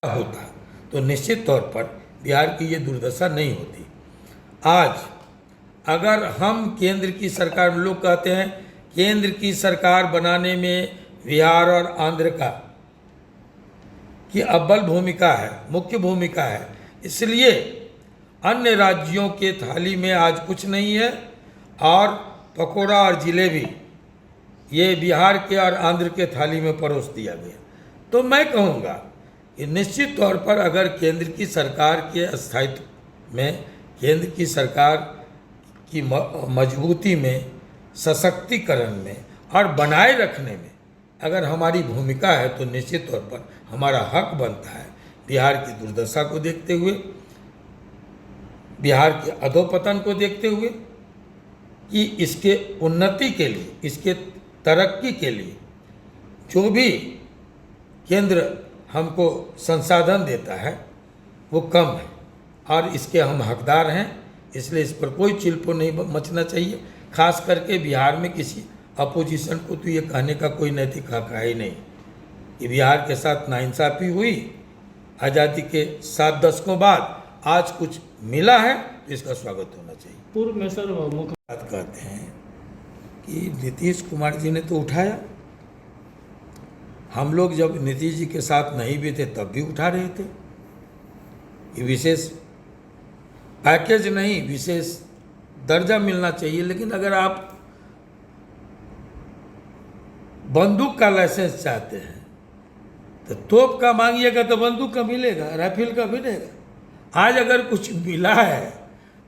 होता तो निश्चित तौर पर बिहार की ये दुर्दशा नहीं होती। आज अगर हम केंद्र की सरकार, लोग कहते हैं केंद्र की सरकार बनाने में बिहार और आंध्र की अव्वल भूमिका है, मुख्य भूमिका है, इसलिए अन्य राज्यों के थाली में आज कुछ नहीं है और पकौड़ा और जिलेबी ये बिहार के और आंध्र के थाली में परोस दिया गया। तो मैं कहूँगा कि निश्चित तौर पर अगर केंद्र की सरकार के स्थायित्व में, केंद्र की सरकार की मजबूती में, सशक्तिकरण में और बनाए रखने में अगर हमारी भूमिका है तो निश्चित तौर पर हमारा हक बनता है बिहार की दुर्दशा को देखते हुए, बिहार के अधोपतन को देखते हुए, कि इसके उन्नति के लिए, इसके तरक्की के लिए जो भी केंद्र हमको संसाधन देता है वो कम है और इसके हम हकदार हैं। इसलिए इस पर कोई चिल्पो नहीं मचना चाहिए। खास करके बिहार में किसी अपोजिशन को तो ये कहने का कोई नैतिक हक है ही नहीं कि बिहार के साथ नाइंसाफ़ी हुई, आज़ादी के 7 दशकों बाद आज कुछ मिला है तो इसका स्वागत होना चाहिए। पूर्व में सर मुख्य बात कहते हैं कि नीतीश कुमार जी ने तो उठाया, हम लोग जब नीतीश जी के साथ नहीं भी थे तब भी उठा रहे थे। ये विशेष पैकेज नहीं, विशेष दर्जा मिलना चाहिए। लेकिन अगर आप बंदूक का लाइसेंस चाहते हैं तो तोप का मांगिएगा तो बंदूक का मिलेगा, राइफल का मिलेगा। आज अगर कुछ मिला है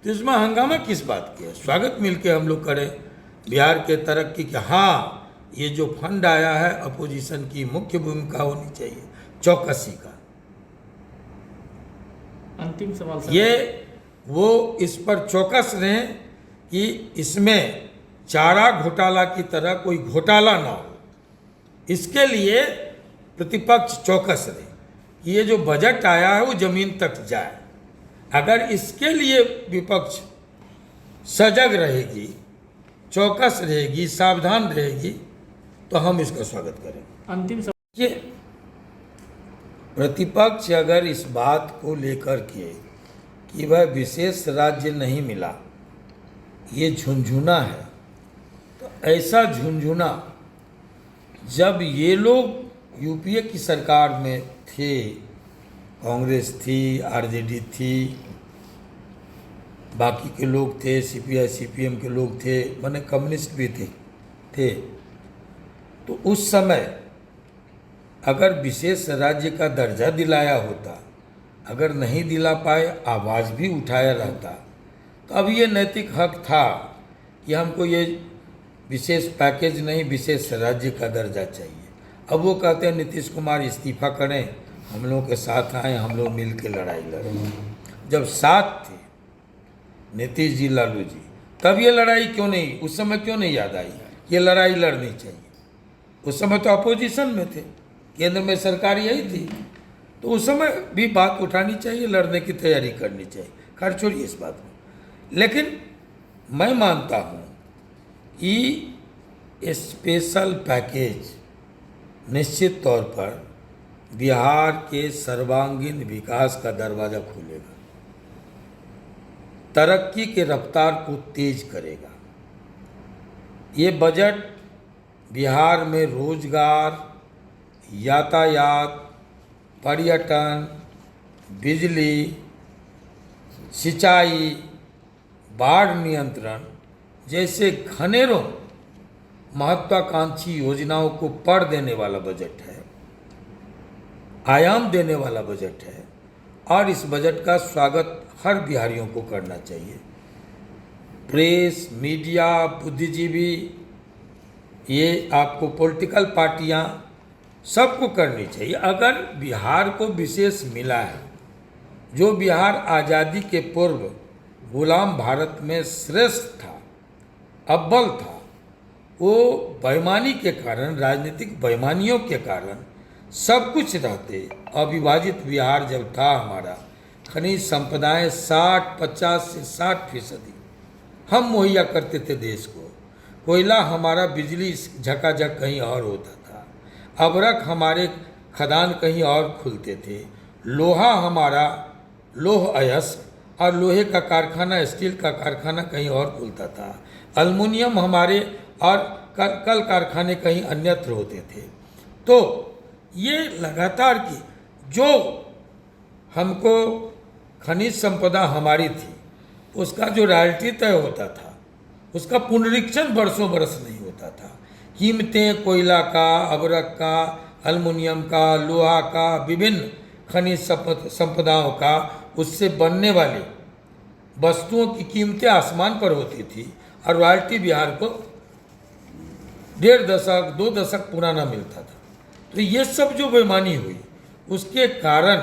तो इसमें हंगामा किस बात की है? स्वागत मिलके हम लोग करें बिहार के तरक्की के। हाँ, ये जो फंड आया है अपोजिशन की मुख्य भूमिका होनी चाहिए चौकसी का। अंतिम सवाल सर, ये वो इस पर चौकस रहें कि इसमें चारा घोटाला की तरह कोई घोटाला ना हो। इसके लिए प्रतिपक्ष चौकस रहे कि ये जो बजट आया है वो जमीन तक जाए। अगर इसके लिए विपक्ष सजग रहेगी, चौकस रहेगी, सावधान रहेगी तो हम इसका स्वागत करेंगे। अंतिम सवाल, ये प्रतिपक्ष अगर इस बात को लेकर के कि वह विशेष राज्य नहीं मिला, ये झुंझुना है, तो ऐसा झुंझुना जब ये लोग यूपीए की सरकार में थे, कांग्रेस थी, आरजेडी थी, बाकी के लोग थे, सीपीआई सीपीएम के लोग थे, माने कम्युनिस्ट भी थे, तो उस समय अगर विशेष राज्य का दर्जा दिलाया होता, अगर नहीं दिला पाए, आवाज़ भी उठाया रहता, तो अब ये नैतिक हक था कि हमको ये विशेष पैकेज नहीं, विशेष राज्य का दर्जा चाहिए। अब वो कहते हैं नीतीश कुमार इस्तीफा करें, हम लोगों के साथ आए, हम लोग मिल के लड़ाई लड़ें। जब साथ थे नीतीश जी, लालू जी, तब ये लड़ाई क्यों नहीं, उस समय क्यों नहीं याद आई ये लड़ाई लड़नी चाहिए? उस समय तो अपोजिशन में थे, केंद्र में सरकार यही थी, तो उस समय भी बात उठानी चाहिए, लड़ने की तैयारी करनी चाहिए। खैर छोड़िए इस बात को। लेकिन मैं मानता हूँ कि स्पेशल पैकेज निश्चित तौर पर बिहार के सर्वांगीण विकास का दरवाज़ा खोलेगा, तरक्की के रफ्तार को तेज करेगा। ये बजट बिहार में रोजगार, यातायात, पर्यटन, बिजली, सिंचाई, बाढ़ नियंत्रण जैसे घनेरों महत्वाकांक्षी योजनाओं को पढ़ देने वाला बजट है, आयाम देने वाला बजट है। और इस बजट का स्वागत हर बिहारियों को करना चाहिए। प्रेस, मीडिया, बुद्धिजीवी, ये आपको पॉलिटिकल पार्टियां, सबको करनी चाहिए। अगर बिहार को विशेष मिला है, जो बिहार आज़ादी के पूर्व गुलाम भारत में श्रेष्ठ था, अव्वल था, वो बेईमानी के कारण, राजनीतिक बेईमानियों के कारण सब कुछ रहते, अविभाजित बिहार जब था हमारा, खनिज संपदाएं 50 से 60% हम मुहैया करते थे देश को। कोयला हमारा, बिजली झकाझक कहीं और होता था, अबरक हमारे खदान कहीं और खुलते थे, लोहा हमारा लोह अयस्क और लोहे का कारखाना, स्टील का कारखाना कहीं और खुलता था। अल्मुनियम हमारे और कल कारखाने कहीं अन्यत्र होते थे। तो ये लगातार की जो हमको खनिज संपदा हमारी थी उसका जो रॉयल्टी तय होता था उसका पुनरीक्षण वर्षों बरस नहीं होता था। कीमतें कोयला का, अबरक का, अल्मुनियम का, लोहा का, विभिन्न खनिज संपदाओं का, उससे बनने वाली वस्तुओं की कीमतें आसमान पर होती थी और रॉयल्टी बिहार को 1.5 दशक 2 दशक पुराना मिलता था। तो ये सब जो बेईमानी हुई उसके कारण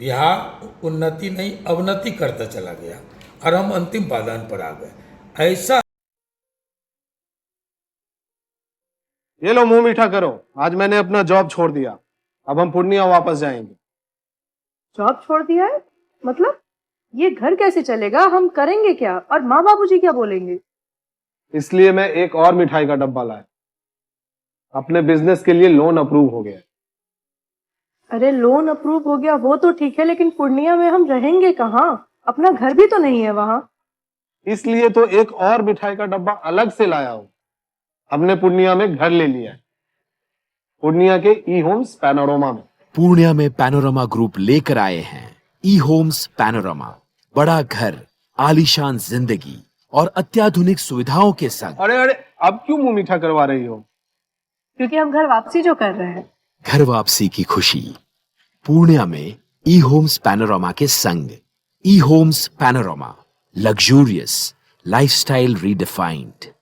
बिहार उन्नति नहीं अवनति करता चला गया और हम अंतिम पायदान पर आ गए। ऐसा ये लो मुंह मीठा करो, आज मैंने अपना जॉब छोड़ दिया, अब हम पूर्णिया वापस जाएंगे। जॉब छोड़ दिया है? मतलब ये घर कैसे चलेगा? हम करेंगे क्या? और माँ बाबूजी क्या बोलेंगे? इसलिए मैं एक और मिठाई का डब्बा लाया। अपने बिजनेस के लिए लोन अप्रूव हो गया। अरे लोन अप्रूव हो गया वो तो ठीक है, लेकिन पूर्णिया में हम रहेंगे कहाँ? अपना घर भी तो नहीं है वहाँ। इसलिए तो एक और मिठाई का डब्बा अलग से लाया हूँ। हमने पूर्णिया में घर ले लिया है, पूर्णिया के ई होम्स पैनोरमा में। पूर्णिया में पैनोरमा ग्रुप लेकर आए हैं ई होम्स पैनोरमा। बड़ा घर, आलीशान जिंदगी और अत्याधुनिक सुविधाओं के संग। अरे अरे, अब क्यों मुंह मीठा करवा रही हो? क्योंकि हम घर वापसी जो कर रहे हैं। घर वापसी की खुशी पूर्णिया में ई होम्स पैनोरमा के संग। E homes panorama, luxurious lifestyle redefined.